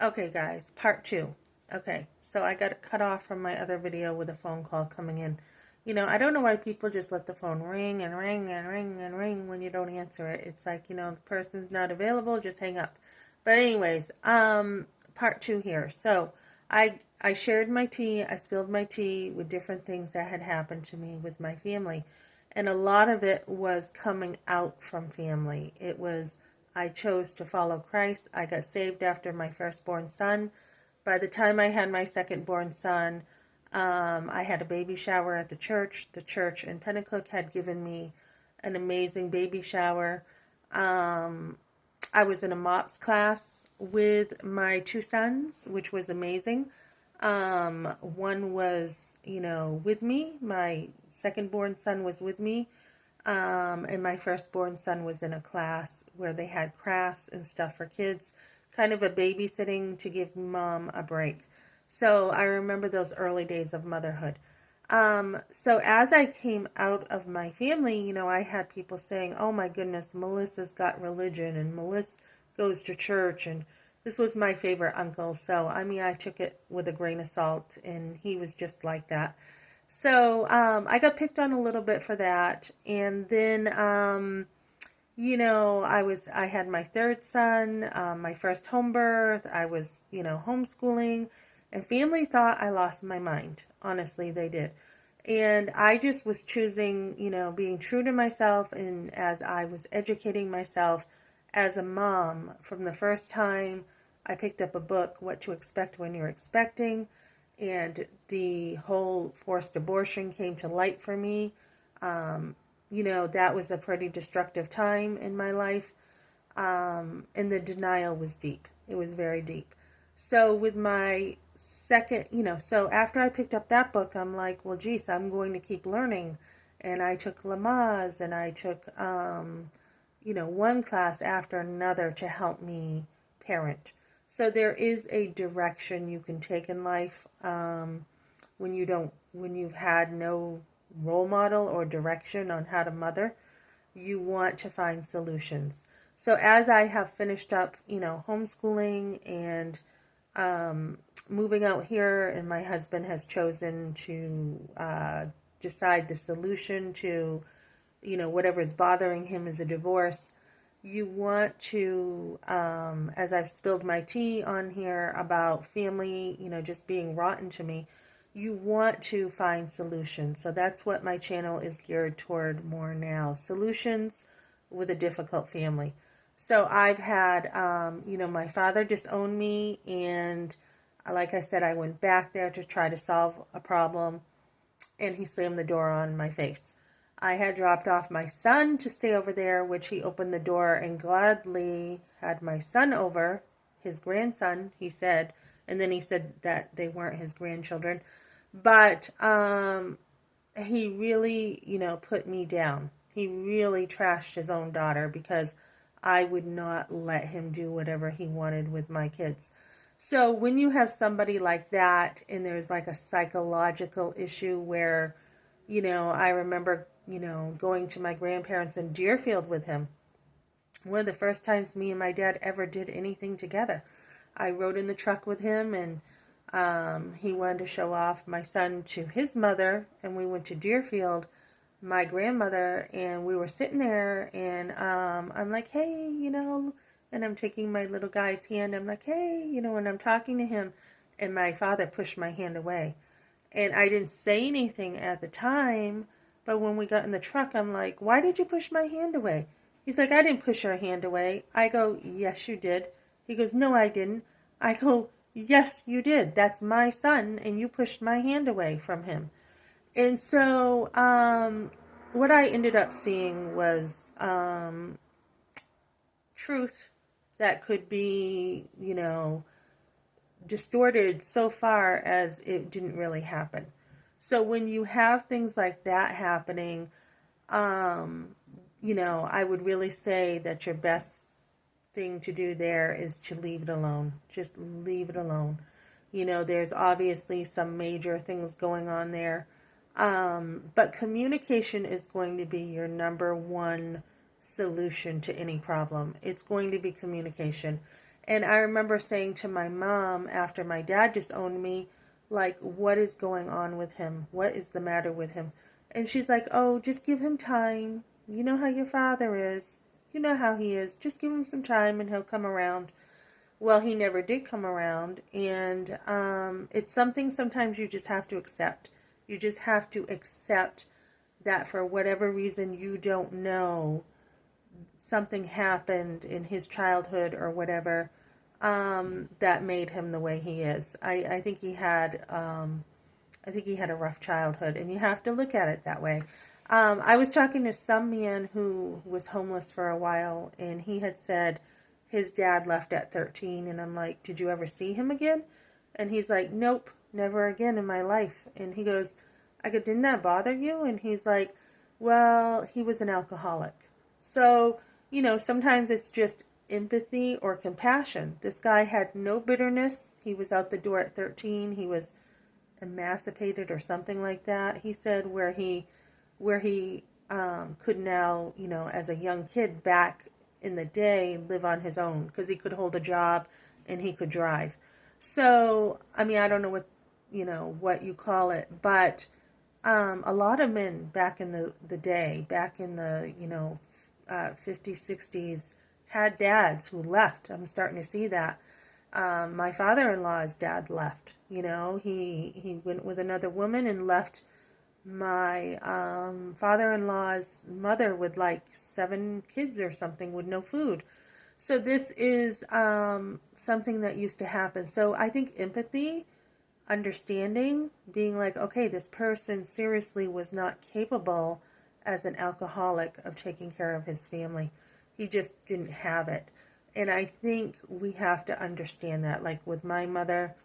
Okay, guys, part two. Okay, so I got cut off from my other video with a phone call coming in. I don't know why people just let the phone ring and ring and ring and ring when you don't answer it. It's like, the person's not available, just hang up. But anyways, part two here. So I shared my tea, I spilled my tea with different things that had happened to me with my family. And a lot of it was coming out from family. I chose to follow Christ. I got saved after my firstborn son. By the time I had my second-born son, I had a baby shower at the church. The church in Pennacook had given me an amazing baby shower. I was in a MOPS class with my two sons, which was amazing. One was, with me. My second-born son was with me. And my firstborn son was in a class where they had crafts and stuff for kids, kind of a babysitting to give mom a break. So I remember those early days of motherhood. So as I came out of my family, I had people saying, "Oh my goodness, Melissa's got religion and Melissa goes to church." And this was my favorite uncle. So, I mean, I took it with a grain of salt, and he was just like that. So I got picked on a little bit for that, and then I had my third son, my first home birth. I was homeschooling, and family thought I lost my mind. Honestly, they did, and I just was choosing being true to myself, and as I was educating myself as a mom from the first time I picked up a book, What to Expect When You're Expecting, and the whole forced abortion came to light for me. That was a pretty destructive time in my life. And the denial was deep. It was very deep. So with my second, so after I picked up that book, I'm like, well, geez, I'm going to keep learning. And I took Lamaze, and I took, one class after another to help me parent. So there is a direction you can take in life when you've had no role model or direction on how to mother. You want to find solutions. So as I have finished up, homeschooling and moving out here, and my husband has chosen to decide the solution to, whatever is bothering him is a divorce. You want to, as I've spilled my tea on here about family, just being rotten to me, you want to find solutions. So that's what my channel is geared toward more now. Solutions with a difficult family. So I've had, my father disowned me, and like I said, I went back there to try to solve a problem, and he slammed the door on my face. I had dropped off my son to stay over there, which he opened the door and gladly had my son over, his grandson, he said. And then he said that they weren't his grandchildren. But he really, put me down. He really trashed his own daughter because I would not let him do whatever he wanted with my kids. So when you have somebody like that, and there's like a psychological issue where, I remember, going to my grandparents in Deerfield with him. One of the first times me and my dad ever did anything together. I rode in the truck with him, and he wanted to show off my son to his mother, and we went to Deerfield, my grandmother, and we were sitting there, and I'm like, hey, and I'm taking my little guy's hand. I'm like, hey, and I'm talking to him, and my father pushed my hand away. And I didn't say anything at the time, but when we got in the truck, I'm like, why did you push my hand away? He's like, I didn't push your hand away. I go, yes, you did. He goes, no, I didn't. I go, yes, you did. That's my son, and you pushed my hand away from him. And so, what I ended up seeing was truth that could be, distorted so far as it didn't really happen. So when you have things like that happening, I would really say that your best thing to do there is to leave it alone. Just leave it alone. There's obviously some major things going on there. But communication is going to be your number one solution to any problem. It's going to be communication. And I remember saying to my mom after my dad disowned me, like, what is going on with him? What is the matter with him? And she's like, oh, just give him time. You know how your father is. You know how he is. Just give him some time and he'll come around. Well, he never did come around. And it's something sometimes you just have to accept. You just have to accept that for whatever reason you don't know, something happened in his childhood or whatever, that made him the way he is. I think he had a rough childhood, and you have to look at it that way. I was talking to some man who was homeless for a while, and he had said his dad left at 13, and I'm like, did you ever see him again? And he's like, nope, never again in my life. And he goes, I go, didn't that bother you? And he's like, well, he was an alcoholic. So, sometimes it's just empathy or compassion. This guy had no bitterness. He was out the door at 13. He was emancipated or something like that. He said where he could now, as a young kid back in the day, live on his own because he could hold a job and he could drive. So, I mean, I don't know what you call it, but a lot of men back in the day, back in the 50s, 60s, had dads who left. I'm starting to see that. My father-in-law's dad left. He went with another woman and left my father-in-law's mother with like 7 kids or something with no food. So this is something that used to happen. So I think empathy, understanding, being like, okay, this person seriously was not capable as an alcoholic of taking care of his family. He just didn't have it. And I think we have to understand that. Like with my mother,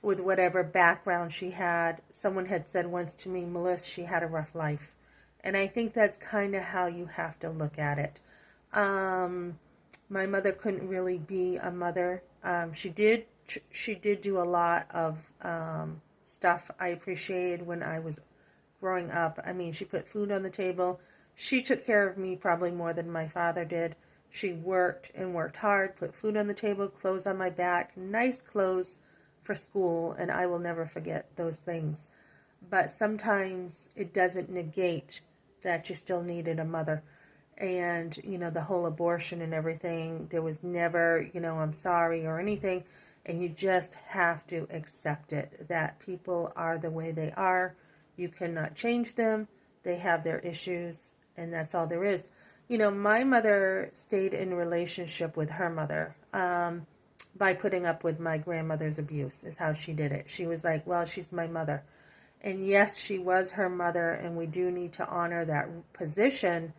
with whatever background she had, someone had said once to me, Melissa, she had a rough life. And I think that's kind of how you have to look at it. My mother couldn't really be a mother. She did do a lot of stuff I appreciated when I was growing up. I mean, she put food on the table. She took care of me probably more than my father did. She worked and worked hard, put food on the table, clothes on my back, nice clothes for school, and I will never forget those things. But sometimes it doesn't negate that you still needed a mother. And, the whole abortion and everything, there was never, I'm sorry or anything. And you just have to accept it, that people are the way they are. You cannot change them. They have their issues, and that's all there is. My mother stayed in relationship with her mother by putting up with my grandmother's abuse, is how she did it. She was like, well, she's my mother. And yes, she was her mother, and we do need to honor that position.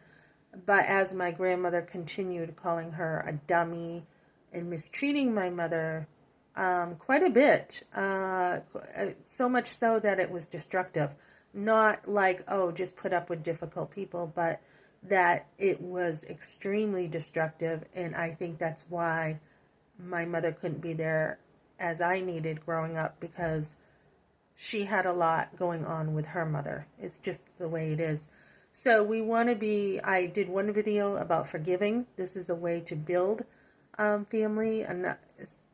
But as my grandmother continued calling her a dummy and mistreating my mother quite a bit, so much so that it was destructive. Not like, oh, just put up with difficult people, but that it was extremely destructive. And I think that's why my mother couldn't be there as I needed growing up, because she had a lot going on with her mother. It's just the way it is. So I did one video about forgiving. This is a way to build family. And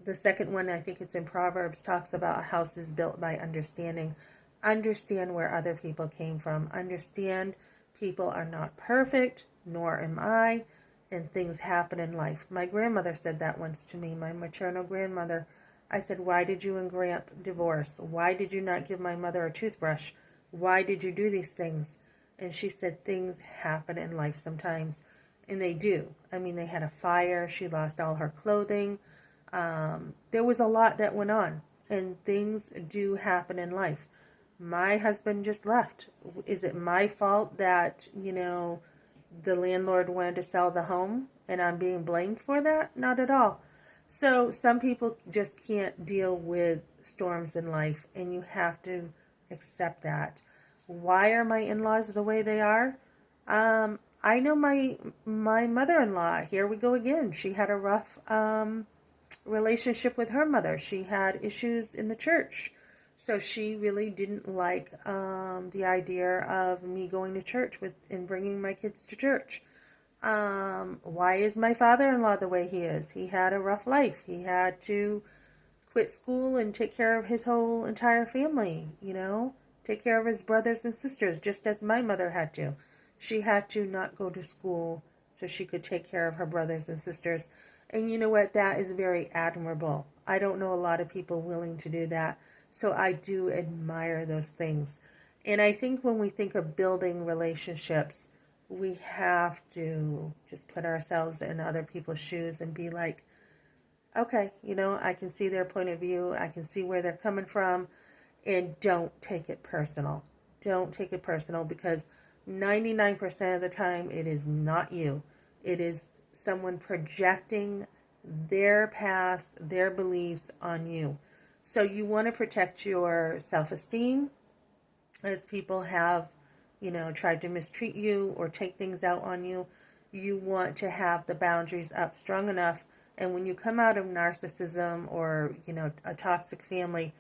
the second one, I think it's in Proverbs, talks about a house is built by understanding. Understand where other people came from. Understand people are not perfect, nor am I, and things happen in life. My grandmother said that once to me, my maternal grandmother. I said, why did you and Gramp divorce? Why did you not give my mother a toothbrush? Why did you do these things? And she said, things happen in life sometimes. And they do. I mean, they had a fire. She lost all her clothing. There was a lot that went on. And things do happen in life. My husband just left. Is it my fault that, the landlord wanted to sell the home and I'm being blamed for that? Not at all. So some people just can't deal with storms in life, and you have to accept that. Why are my in-laws the way they are? I know my mother-in-law. Here we go again. She had a rough relationship with her mother. She had issues in the church. So she really didn't like the idea of me going to church and bringing my kids to church. Why is my father-in-law the way he is? He had a rough life. He had to quit school and take care of his whole entire family, take care of his brothers and sisters, just as my mother had to. She had to not go to school so she could take care of her brothers and sisters. And you know what? That is very admirable. I don't know a lot of people willing to do that. So I do admire those things. And I think when we think of building relationships, we have to just put ourselves in other people's shoes and be like, okay, I can see their point of view. I can see where they're coming from. And don't take it personal. Don't take it personal, because 99% of the time it is not you. It is someone projecting their past, their beliefs on you. So you want to protect your self-esteem, as people have, tried to mistreat you or take things out on you. You want to have the boundaries up strong enough. And when you come out of narcissism or, a toxic family,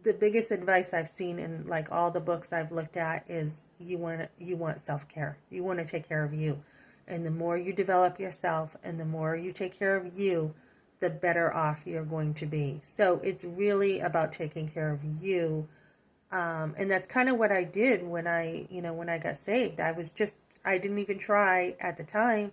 the biggest advice I've seen in like all the books I've looked at is you want self-care. You want to take care of you. And the more you develop yourself and the more you take care of you, the better off you're going to be. So it's really about taking care of you. And that's kind of what I did when I got saved. I didn't even try at the time.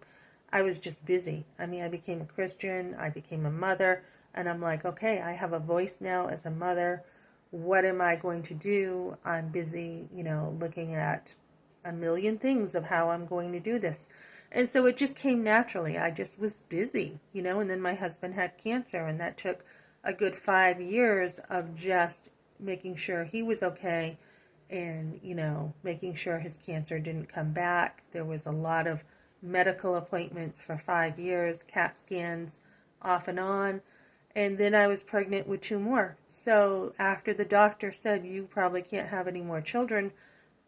I was just busy. I mean, I became a Christian, I became a mother, and I'm like, okay, I have a voice now as a mother. What am I going to do? I'm busy, looking at a million things of how I'm going to do this. And so it just came naturally. I just was busy, and then my husband had cancer, and that took a good 5 years of just making sure he was okay and, making sure his cancer didn't come back. There was a lot of medical appointments for 5 years, CAT scans off and on. And then I was pregnant with 2 more. So after the doctor said, you probably can't have any more children,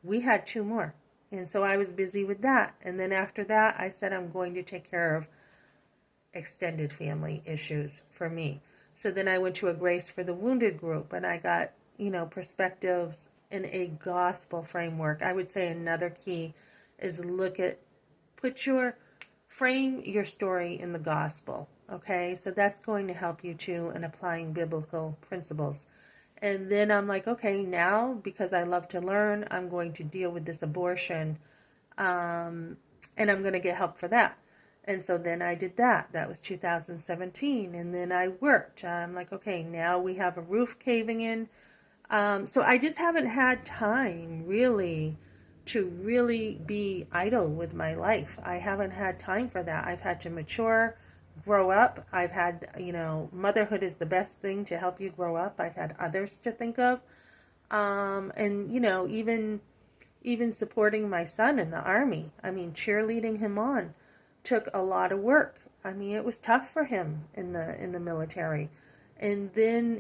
we had 2 more. And so I was busy with that. And then after that, I said, I'm going to take care of extended family issues for me. So then I went to a Grace for the Wounded group, and I got, perspectives in a gospel framework. I would say another key is frame your story in the gospel. Okay, so that's going to help you too in applying biblical principles. And then I'm like, okay, now because I love to learn, I'm going to deal with this abortion, and I'm going to get help for that. And so then I did that. That was 2017. And then I worked. I'm like, okay, now we have a roof caving in. So I just haven't had time really to really be idle with my life. I haven't had time for that. I've had to mature, grow up. I've had, motherhood is the best thing to help you grow up. I've had others to think of. And, even supporting my son in the Army. I mean, cheerleading him on took a lot of work. I mean, it was tough for him in the military. And then,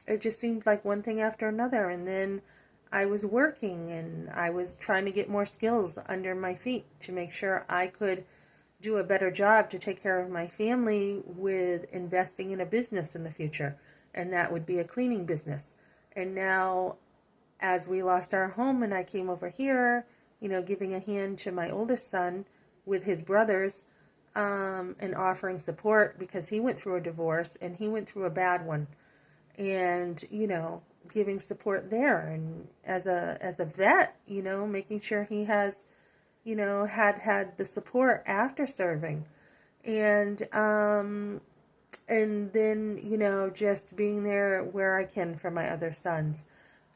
it just seemed like one thing after another. And then I was working and I was trying to get more skills under my feet to make sure I could do a better job to take care of my family with investing in a business in the future. And that would be a cleaning business. And now, as we lost our home and I came over here, giving a hand to my oldest son with his brothers, and offering support because he went through a divorce and he went through a bad one. And, giving support there. And as a vet, making sure he has, had the support after serving. And then, just being there where I can for my other sons.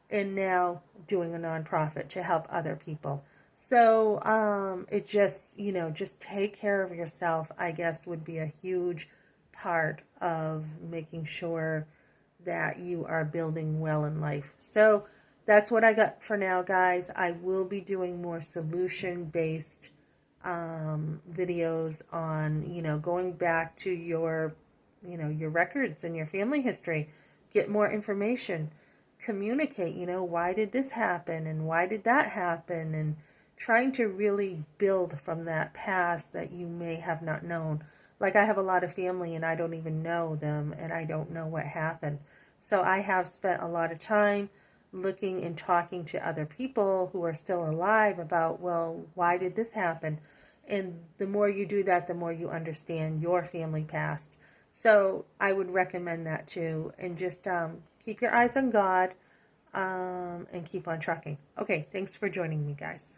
And now doing a nonprofit to help other people. So it just take care of yourself, I guess, would be a huge part of making sure that you are building well in life. So that's what I got for now, guys. I will be doing more solution-based videos on, going back to your records and your family history. Get more information. Communicate, why did this happen and why did that happen, and trying to really build from that past that you may have not known. Like I have a lot of family and I don't even know them and I don't know what happened. So I have spent a lot of time looking and talking to other people who are still alive about, well, why did this happen? And the more you do that, the more you understand your family past. So I would recommend that too. And just keep your eyes on God and keep on trucking. Okay, thanks for joining me, guys.